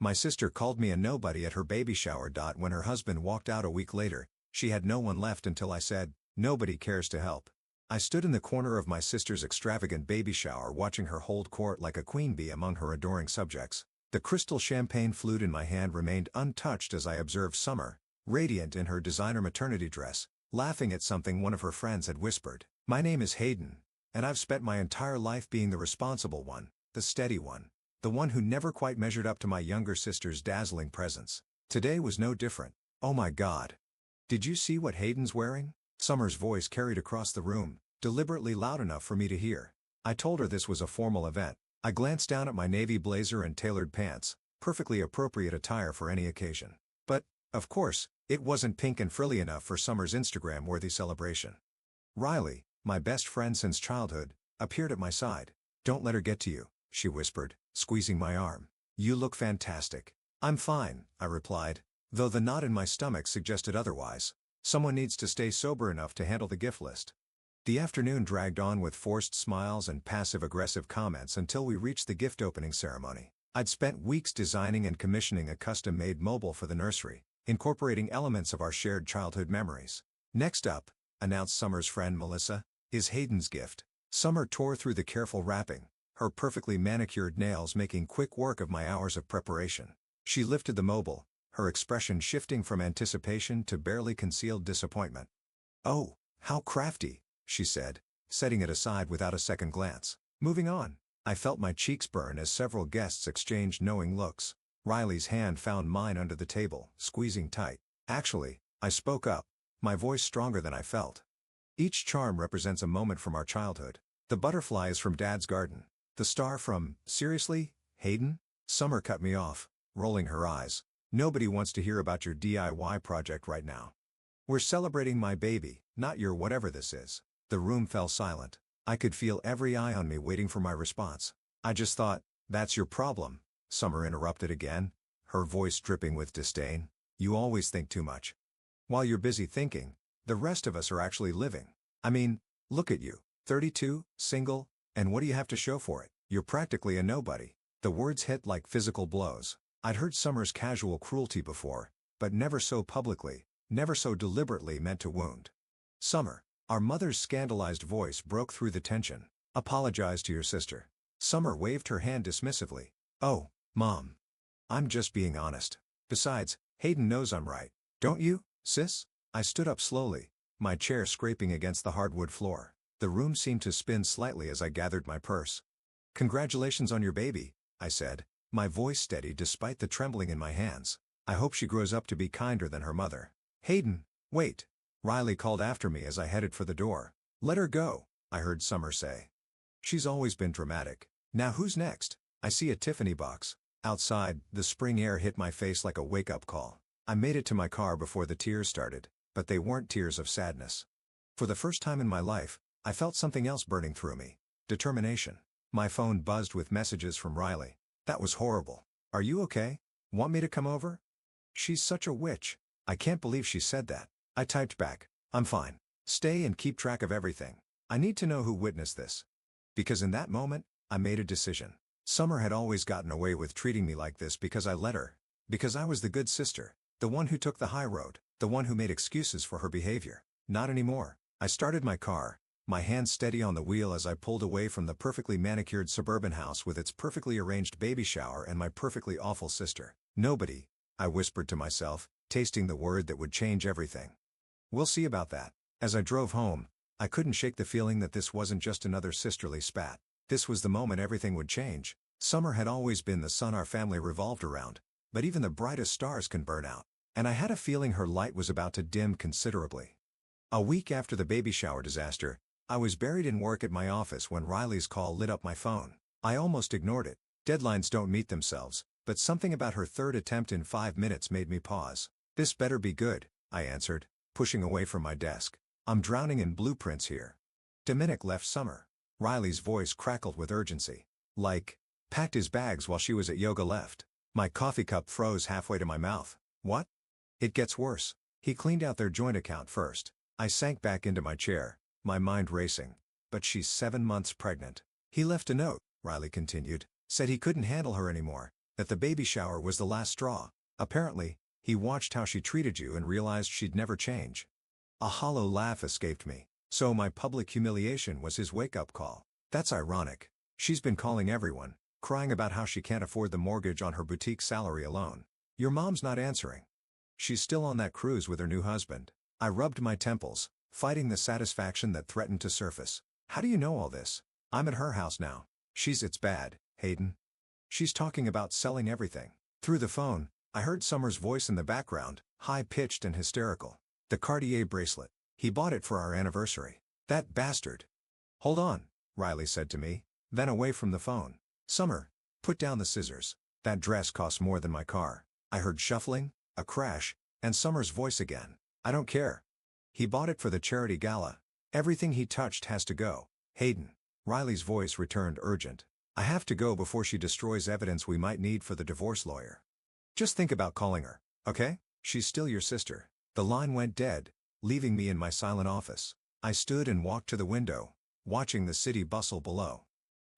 My sister called me a nobody at her baby shower. When her husband walked out a week later, she had no one left until I said, "Nobody cares to help." I stood in the corner of my sister's extravagant baby shower watching her hold court like a queen bee among her adoring subjects. The crystal champagne flute in my hand remained untouched as I observed Summer, radiant in her designer maternity dress, laughing at something one of her friends had whispered. "My name is Hayden, and I've spent my entire life being the responsible one, the steady one, the one who never quite measured up to my younger sister's dazzling presence. Today was no different. Oh my God. Did you see what Hayden's wearing?" Summer's voice carried across the room, deliberately loud enough for me to hear. I told her this was a formal event. I glanced down at my navy blazer and tailored pants, perfectly appropriate attire for any occasion. But, of course, it wasn't pink and frilly enough for Summer's Instagram-worthy celebration. Riley, my best friend since childhood, appeared at my side. "Don't let her get to you," she whispered, squeezing my arm. "You look fantastic." "I'm fine," I replied, though the knot in my stomach suggested otherwise. Someone needs to stay sober enough to handle the gift list. The afternoon dragged on with forced smiles and passive-aggressive comments until we reached the gift-opening ceremony. I'd spent weeks designing and commissioning a custom-made mobile for the nursery, incorporating elements of our shared childhood memories. "Next up," announced Summer's friend Melissa, "is Hayden's gift." Summer tore through the careful wrapping, her perfectly manicured nails making quick work of my hours of preparation. She lifted the mobile, her expression shifting from anticipation to barely concealed disappointment. "Oh, how crafty," she said, setting it aside without a second glance. Moving on. I felt my cheeks burn as several guests exchanged knowing looks. Riley's hand found mine under the table, squeezing tight. "Actually," I spoke up, my voice stronger than I felt. "Each charm represents a moment from our childhood. The butterfly is from Dad's garden. The star from, seriously, Hayden?" Summer cut me off, rolling her eyes. "Nobody wants to hear about your DIY project right now. We're celebrating my baby, not your whatever this is." The room fell silent. I could feel every eye on me waiting for my response. "I just thought, that's your problem," Summer interrupted again, her voice dripping with disdain. "You always think too much. While you're busy thinking, the rest of us are actually living. I mean, look at you, 32, single, and what do you have to show for it? You're practically a nobody." The words hit like physical blows. I'd heard Summer's casual cruelty before, but never so publicly, never so deliberately meant to wound. "Summer," our mother's scandalized voice broke through the tension. "Apologize to your sister." Summer waved her hand dismissively. "Oh, Mom. I'm just being honest. Besides, Hayden knows I'm right. Don't you, sis?" I stood up slowly, my chair scraping against the hardwood floor. The room seemed to spin slightly as I gathered my purse. "Congratulations on your baby," I said, my voice steady despite the trembling in my hands. "I hope she grows up to be kinder than her mother." "Hayden, wait," Riley called after me as I headed for the door. "Let her go," I heard Summer say. "She's always been dramatic. Now who's next?" I see a Tiffany box. Outside, the spring air hit my face like a wake-up call. I made it to my car before the tears started, but they weren't tears of sadness. For the first time in my life, I felt something else burning through me. Determination. My phone buzzed with messages from Riley. "That was horrible. Are you okay? Want me to come over?" "She's such a witch. I can't believe she said that." I typed back, "I'm fine. Stay and keep track of everything. I need to know who witnessed this." Because in that moment, I made a decision. Summer had always gotten away with treating me like this because I let her. Because I was the good sister, the one who took the high road, the one who made excuses for her behavior. Not anymore. I started my car, my hand steady on the wheel as I pulled away from the perfectly manicured suburban house with its perfectly arranged baby shower and my perfectly awful sister. "Nobody," I whispered to myself, tasting the word that would change everything. "We'll see about that." As I drove home, I couldn't shake the feeling that this wasn't just another sisterly spat. This was the moment everything would change. Summer had always been the sun our family revolved around, but even the brightest stars can burn out. And I had a feeling her light was about to dim considerably. A week after the baby shower disaster, I was buried in work at my office when Riley's call lit up my phone. I almost ignored it. Deadlines don't meet themselves, but something about her third attempt in 5 minutes made me pause. "This better be good," I answered, pushing away from my desk. "I'm drowning in blueprints here." Dominic left Summer. Riley's voice crackled with urgency. Like, packed his bags while she was at yoga left. My coffee cup froze halfway to my mouth. "What?" "It gets worse. He cleaned out their joint account first." I sank back into my chair, my mind racing. "But she's 7 months pregnant." "He left a note," Riley continued. "Said he couldn't handle her anymore, that the baby shower was the last straw. Apparently, he watched how she treated you and realized she'd never change. A hollow laugh escaped me. So my public humiliation was his wake-up call. That's ironic. She's been calling everyone, crying about how she can't afford the mortgage on her boutique salary alone. Your mom's not answering. She's still on that cruise with her new husband. I rubbed my temples, fighting the satisfaction that threatened to surface. How do you know all this? I'm at her house now. It's bad, Hayden. She's talking about selling everything. Through the phone, I heard Summer's voice in the background, high-pitched and hysterical. The Cartier bracelet. He bought it for our anniversary. That bastard. Hold on, Riley said to me, then away from the phone. Summer, put down the scissors. That dress costs more than my car. I heard shuffling, a crash, and Summer's voice again. I don't care. He bought it for the charity gala. Everything he touched has to go. Hayden. Riley's voice returned urgent. I have to go before she destroys evidence we might need for the divorce lawyer. Just think about calling her, okay? She's still your sister. The line went dead, leaving me in my silent office. I stood and walked to the window, watching the city bustle below.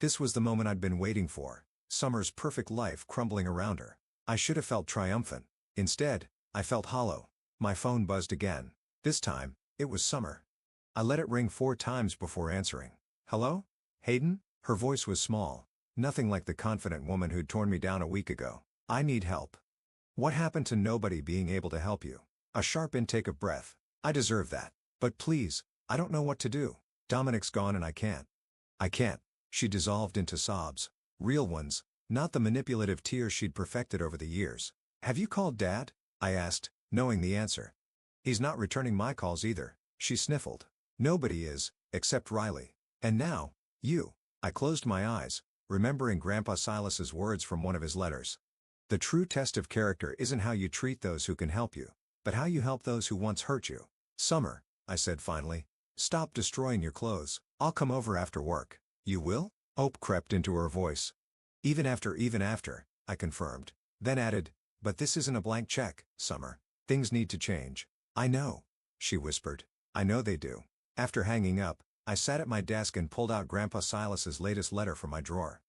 This was the moment I'd been waiting for, Summer's perfect life crumbling around her. I should have felt triumphant. Instead, I felt hollow. My phone buzzed again. This time, it was Summer. I let it ring 4 times before answering. Hello? Hayden? Her voice was small, nothing like the confident woman who'd torn me down a week ago. I need help. What happened to nobody being able to help you? A sharp intake of breath. I deserve that. But please, I don't know what to do. Dominic's gone and I can't. I can't. She dissolved into sobs. Real ones, not the manipulative tears she'd perfected over the years. Have you called Dad? I asked, knowing the answer. He's not returning my calls either, she sniffled. Nobody is, except Riley. And now, you. I closed my eyes, remembering Grandpa Silas's words from one of his letters. The true test of character isn't how you treat those who can help you, but how you help those who once hurt you. Summer, I said finally, stop destroying your clothes. I'll come over after work. You will? Hope crept into her voice. Even after, I confirmed, then added, but this isn't a blank check, Summer. Things need to change. I know, she whispered. I know they do. After hanging up, I sat at my desk and pulled out Grandpa Silas's latest letter from my drawer.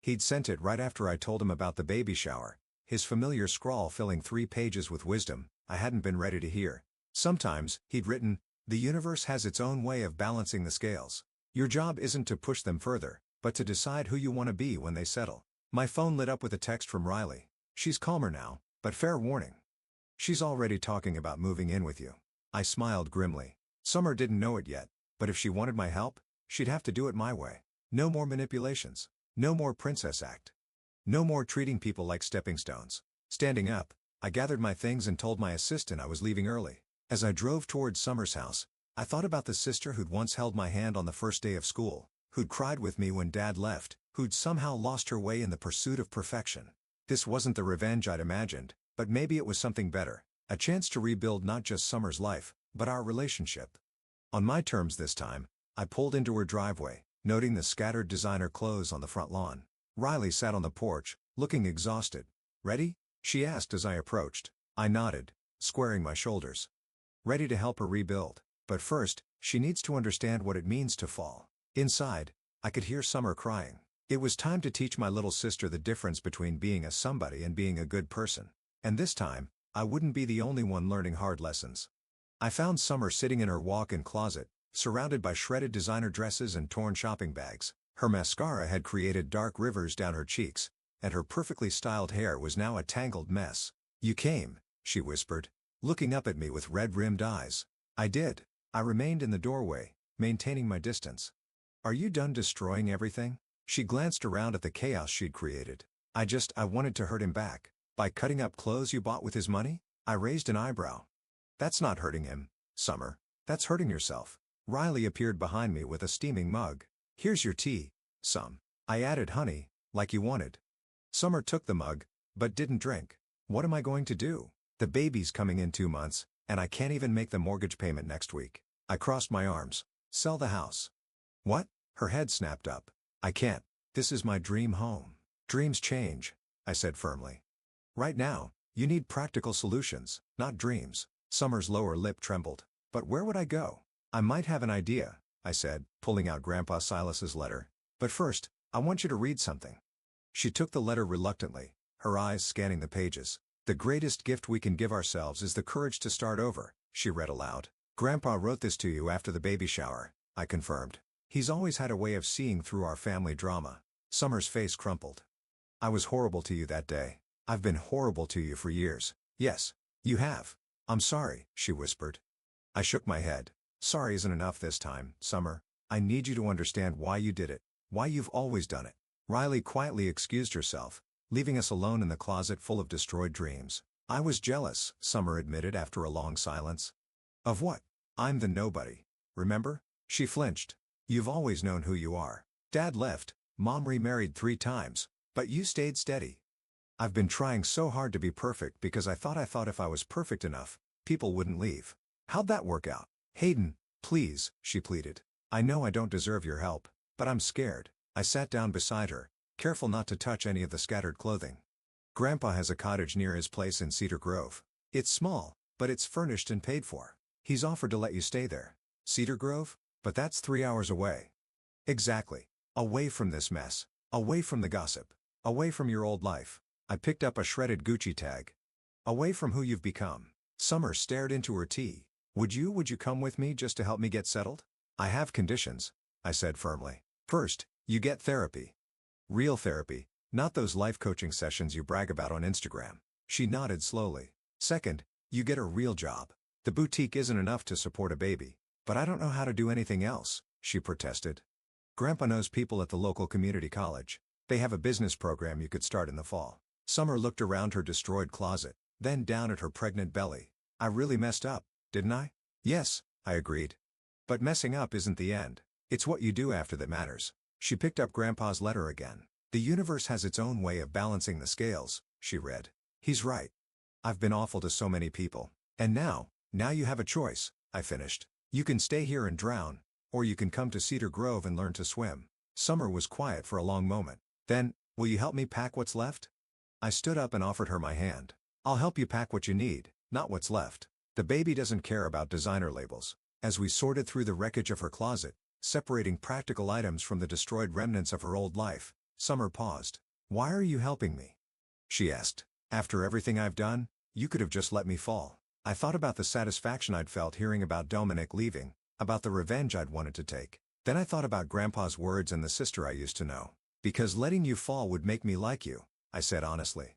He'd sent it right after I told him about the baby shower, his familiar scrawl filling 3 pages with wisdom I hadn't been ready to hear. Sometimes, he'd written, the universe has its own way of balancing the scales. Your job isn't to push them further, but to decide who you want to be when they settle. My phone lit up with a text from Riley. She's calmer now, but fair warning. She's already talking about moving in with you. I smiled grimly. Summer didn't know it yet, but if she wanted my help, she'd have to do it my way. No more manipulations. No more princess act. No more treating people like stepping stones. Standing up, I gathered my things and told my assistant I was leaving early. As I drove towards Summer's house, I thought about the sister who'd once held my hand on the first day of school, who'd cried with me when Dad left, who'd somehow lost her way in the pursuit of perfection. This wasn't the revenge I'd imagined, but maybe it was something better, a chance to rebuild not just Summer's life, but our relationship. On my terms this time, I pulled into her driveway, noting the scattered designer clothes on the front lawn. Riley sat on the porch, looking exhausted. Ready? She asked as I approached. I nodded, squaring my shoulders. Ready to help her rebuild. But first, she needs to understand what it means to fall. Inside, I could hear Summer crying. It was time to teach my little sister the difference between being a somebody and being a good person. And this time, I wouldn't be the only one learning hard lessons. I found Summer sitting in her walk-in closet, surrounded by shredded designer dresses and torn shopping bags. Her mascara had created dark rivers down her cheeks, and her perfectly styled hair was now a tangled mess. You came, she whispered, looking up at me with red-rimmed eyes. I did. I remained in the doorway, maintaining my distance. Are you done destroying everything? She glanced around at the chaos she'd created. I wanted to hurt him back. By cutting up clothes you bought with his money? I raised an eyebrow. That's not hurting him, Summer. That's hurting yourself. Riley appeared behind me with a steaming mug. Here's your tea, some. I added honey, like you wanted. Summer took the mug, but didn't drink. What am I going to do? The baby's coming in 2 months, and I can't even make the mortgage payment next week. I crossed my arms. Sell the house. What? Her head snapped up. I can't. This is my dream home. Dreams change, I said firmly. Right now, you need practical solutions, not dreams. Summer's lower lip trembled. But where would I go? I might have an idea, I said, pulling out Grandpa Silas's letter. But first, I want you to read something. She took the letter reluctantly, her eyes scanning the pages. "The greatest gift we can give ourselves is the courage to start over," she read aloud. "Grandpa wrote this to you after the baby shower," I confirmed. "He's always had a way of seeing through our family drama." Summer's face crumpled. "I was horrible to you that day. I've been horrible to you for years." "Yes, you have. I'm sorry," she whispered. I shook my head. "Sorry isn't enough this time, Summer. I need you to understand why you did it. Why you've always done it." Riley quietly excused herself, leaving us alone in the closet full of destroyed dreams. "I was jealous," Summer admitted after a long silence. "Of what?" "I'm the nobody. Remember?" She flinched. "You've always known who you are. Dad left, Mom remarried 3 times, but you stayed steady. I've been trying so hard to be perfect because I thought if I was perfect enough, people wouldn't leave. How'd that work out?" "Hayden, please," she pleaded. "I know I don't deserve your help, but I'm scared." I sat down beside her, careful not to touch any of the scattered clothing. "Grandpa has a cottage near his place in Cedar Grove. It's small, but it's furnished and paid for. He's offered to let you stay there." "Cedar Grove? But that's 3 hours away." "Exactly. Away from this mess. Away from the gossip. Away from your old life." I picked up a shredded Gucci tag. "Away from who you've become." Summer stared into her tea. Would you come with me just to help me get settled?" "I have conditions," I said firmly. "First, you get therapy. Real therapy, not those life coaching sessions you brag about on Instagram." She nodded slowly. "Second, you get a real job. The boutique isn't enough to support a baby." "But I don't know how to do anything else," she protested. "Grandpa knows people at the local community college. They have a business program you could start in the fall." Summer looked around her destroyed closet, then down at her pregnant belly. "I really messed up, didn't I?" "Yes," I agreed. "But messing up isn't the end. It's what you do after that matters." She picked up Grandpa's letter again. "The universe has its own way of balancing the scales," she read. "He's right. I've been awful to so many people. And now you have a choice," I finished. "You can stay here and drown, or you can come to Cedar Grove and learn to swim." Summer was quiet for a long moment. Then, "Will you help me pack what's left?" I stood up and offered her my hand. "I'll help you pack what you need, not what's left. The baby doesn't care about designer labels." As we sorted through the wreckage of her closet, separating practical items from the destroyed remnants of her old life, Summer paused. "Why are you helping me?" she asked. "After everything I've done, you could have just let me fall." I thought about the satisfaction I'd felt hearing about Dominic leaving, about the revenge I'd wanted to take. Then I thought about Grandpa's words and the sister I used to know. "Because letting you fall would make me like you," I said honestly.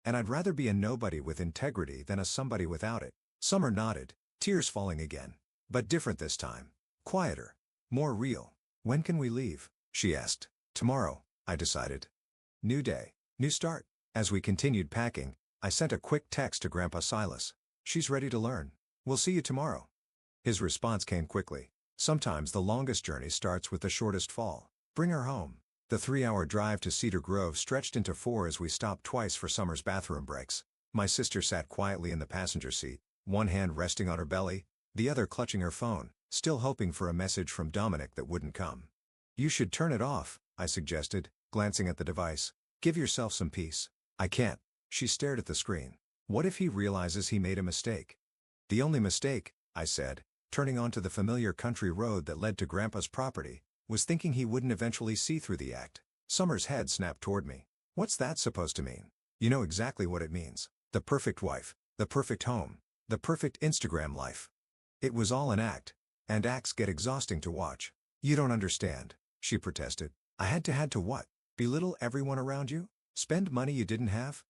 "And I'd rather be a nobody with integrity than a somebody without it." Summer nodded, tears falling again. But different this time. Quieter. More real. "When can we leave?" she asked. "Tomorrow," I decided. New day. New start. As we continued packing, I sent a quick text to Grandpa Silas. "She's ready to learn. We'll see you tomorrow." His response came quickly. "Sometimes the longest journey starts with the shortest fall. Bring her home." The 3-hour drive to Cedar Grove stretched into 4 as we stopped twice for Summer's bathroom breaks. My sister sat quietly in the passenger seat, one hand resting on her belly, the other clutching her phone, still hoping for a message from Dominic that wouldn't come. "You should turn it off," I suggested, glancing at the device. "Give yourself some peace." "I can't." She stared at the screen. "What if he realizes he made a mistake?" "The only mistake," I said, turning onto the familiar country road that led to Grandpa's property, "was thinking he wouldn't eventually see through the act." Summer's head snapped toward me. "What's that supposed to mean?" "You know exactly what it means. The perfect wife, the perfect home, the perfect Instagram life. It was all an act, and acts get exhausting to watch." "You don't understand," she protested. "I had to what? Belittle everyone around you? Spend money you didn't have?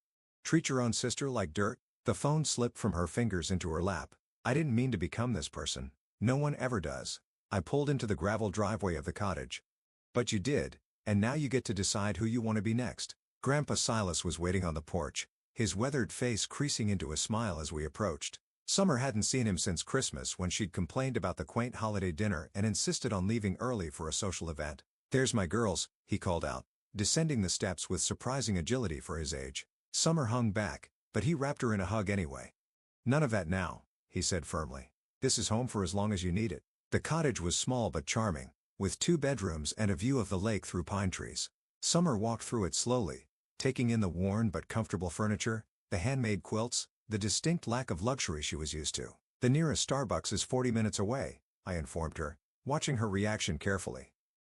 Treat your own sister like dirt?" The phone slipped from her fingers into her lap. "I didn't mean to become this person. No one ever does." I pulled into the gravel driveway of the cottage. "But you did, and now you get to decide who you want to be next." Grandpa Silas was waiting on the porch, his weathered face creasing into a smile as we approached. Summer hadn't seen him since Christmas when she'd complained about the quaint holiday dinner and insisted on leaving early for a social event. "There's my girls," he called out, descending the steps with surprising agility for his age. Summer hung back, but he wrapped her in a hug anyway. "None of that now," he said firmly. "This is home for as long as you need it." The cottage was small but charming, with 2 bedrooms and a view of the lake through pine trees. Summer walked through it slowly, taking in the worn but comfortable furniture, the handmade quilts, the distinct lack of luxury she was used to. "The nearest Starbucks is 40 minutes away," I informed her, watching her reaction carefully.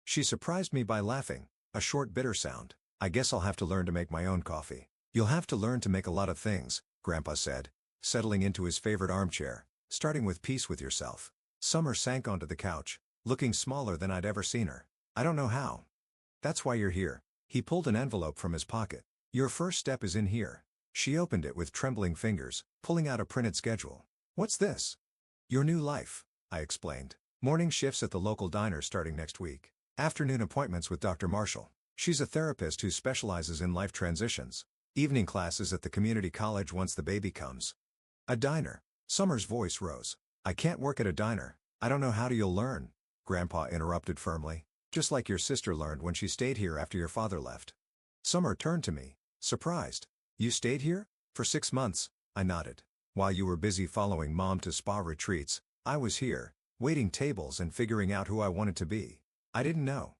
She surprised me by laughing, a short bitter sound. "I guess I'll have to learn to make my own coffee." You'll have to learn to make a lot of things, Grandpa said, settling into his favorite armchair, starting with peace with yourself. Summer sank onto the couch, looking smaller than I'd ever seen her. I don't know how. That's why you're here. He pulled an envelope from his pocket. Your first step is in here. She opened it with trembling fingers, pulling out a printed schedule. What's this? Your new life, I explained. Morning shifts at the local diner starting next week. Afternoon appointments with Dr. Marshall. She's a therapist who specializes in life transitions. Evening classes at the community college once the baby comes. A diner. Summer's voice rose. I can't work at a diner. I don't know how you'll learn, Grandpa interrupted firmly. Just like your sister learned when she stayed here after your father left. Summer turned to me, surprised. You stayed here? For 6 months, I nodded. While you were busy following Mom to spa retreats, I was here, waiting tables and figuring out who I wanted to be. I didn't know.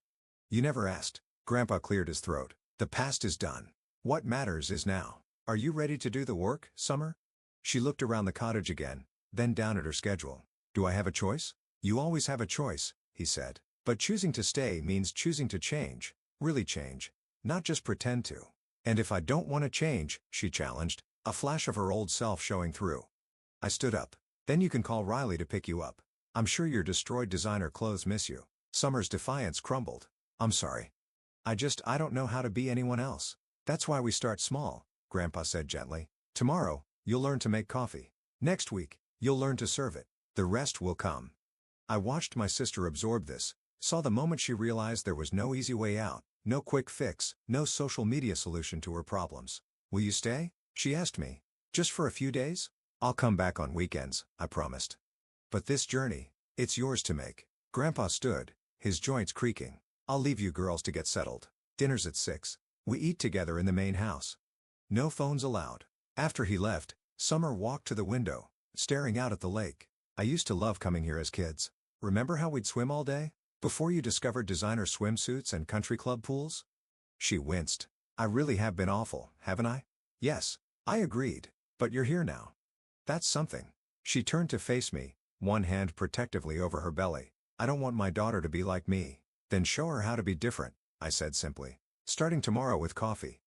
You never asked. Grandpa cleared his throat. The past is done. What matters is now. Are you ready to do the work, Summer? She looked around the cottage again, then down at her schedule. Do I have a choice? You always have a choice, he said. But choosing to stay means choosing to change. Really change. Not just pretend to. And if I don't want to change, she challenged, a flash of her old self showing through. I stood up. Then you can call Riley to pick you up. I'm sure your destroyed designer clothes miss you. Summer's defiance crumbled. I'm sorry. I don't know how to be anyone else. That's why we start small, Grandpa said gently. Tomorrow, you'll learn to make coffee. Next week, you'll learn to serve it. The rest will come. I watched my sister absorb this, saw the moment she realized there was no easy way out, no quick fix, no social media solution to her problems. Will you stay? She asked me. Just for a few days? I'll come back on weekends, I promised. But this journey, it's yours to make. Grandpa stood, his joints creaking. I'll leave you girls to get settled. Dinner's at 6. We eat together in the main house. No phones allowed. After he left, Summer walked to the window, staring out at the lake. I used to love coming here as kids. Remember how we'd swim all day? Before you discovered designer swimsuits and country club pools? She winced. I really have been awful, haven't I? Yes, I agreed. But you're here now. That's something. She turned to face me, one hand protectively over her belly. I don't want my daughter to be like me. Then show her how to be different, I said simply. Starting tomorrow with coffee.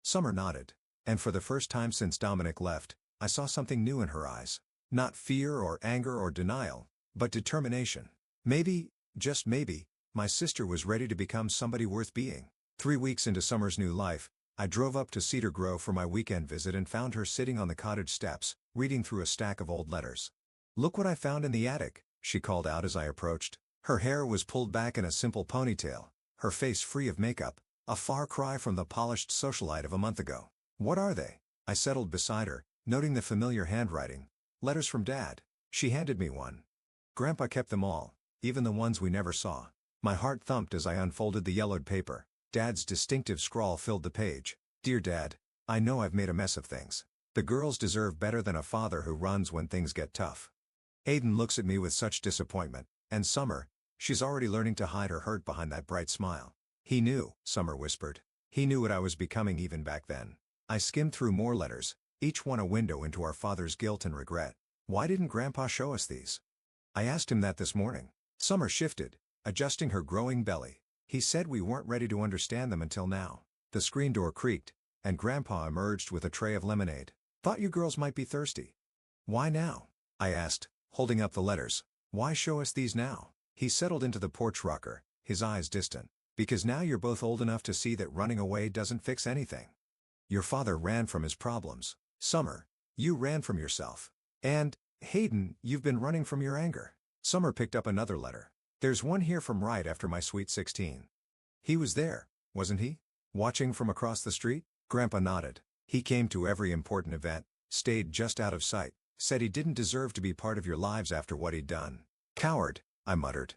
Summer nodded. And for the first time since Dominic left, I saw something new in her eyes. Not fear or anger or denial, but determination. Maybe, just maybe, my sister was ready to become somebody worth being. 3 weeks into Summer's new life, I drove up to Cedar Grove for my weekend visit and found her sitting on the cottage steps, reading through a stack of old letters. Look what I found in the attic, she called out as I approached. Her hair was pulled back in a simple ponytail, her face free of makeup, a far cry from the polished socialite of a month ago. What are they? I settled beside her, noting the familiar handwriting. Letters from Dad. She handed me one. Grandpa kept them all, even the ones we never saw. My heart thumped as I unfolded the yellowed paper. Dad's distinctive scrawl filled the page. Dear Dad, I know I've made a mess of things. The girls deserve better than a father who runs when things get tough. Aiden looks at me with such disappointment, and Summer, she's already learning to hide her hurt behind that bright smile. He knew, Summer whispered. He knew what I was becoming even back then. I skimmed through more letters, each one a window into our father's guilt and regret. Why didn't Grandpa show us these? I asked him that this morning. Summer shifted, adjusting her growing belly. He said we weren't ready to understand them until now. The screen door creaked, and Grandpa emerged with a tray of lemonade. Thought you girls might be thirsty. Why now? I asked, holding up the letters. Why show us these now? He settled into the porch rocker, his eyes distant. Because now you're both old enough to see that running away doesn't fix anything. Your father ran from his problems. Summer, you ran from yourself. And, Hayden, you've been running from your anger. Summer picked up another letter. There's one here from right after my sweet 16. He was there, wasn't he? Watching from across the street? Grandpa nodded. He came to every important event, stayed just out of sight, said he didn't deserve to be part of your lives after what he'd done. Coward, I muttered.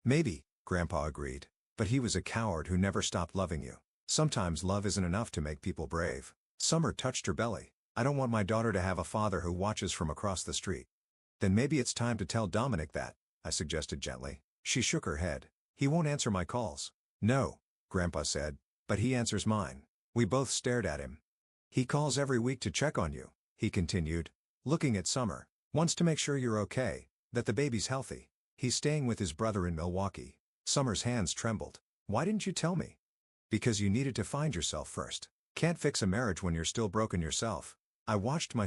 Maybe, Grandpa agreed. But he was a coward who never stopped loving you. Sometimes love isn't enough to make people brave. Summer touched her belly. I don't want my daughter to have a father who watches from across the street. Then maybe it's time to tell Dominic that, I suggested gently. She shook her head. He won't answer my calls. No, Grandpa said, but he answers mine. We both stared at him. He calls every week to check on you, he continued, looking at Summer. Wants to make sure you're okay, that the baby's healthy. He's staying with his brother in Milwaukee. Summer's hands trembled. Why didn't you tell me? Because you needed to find yourself first. Can't fix a marriage when you're still broken yourself. I watched my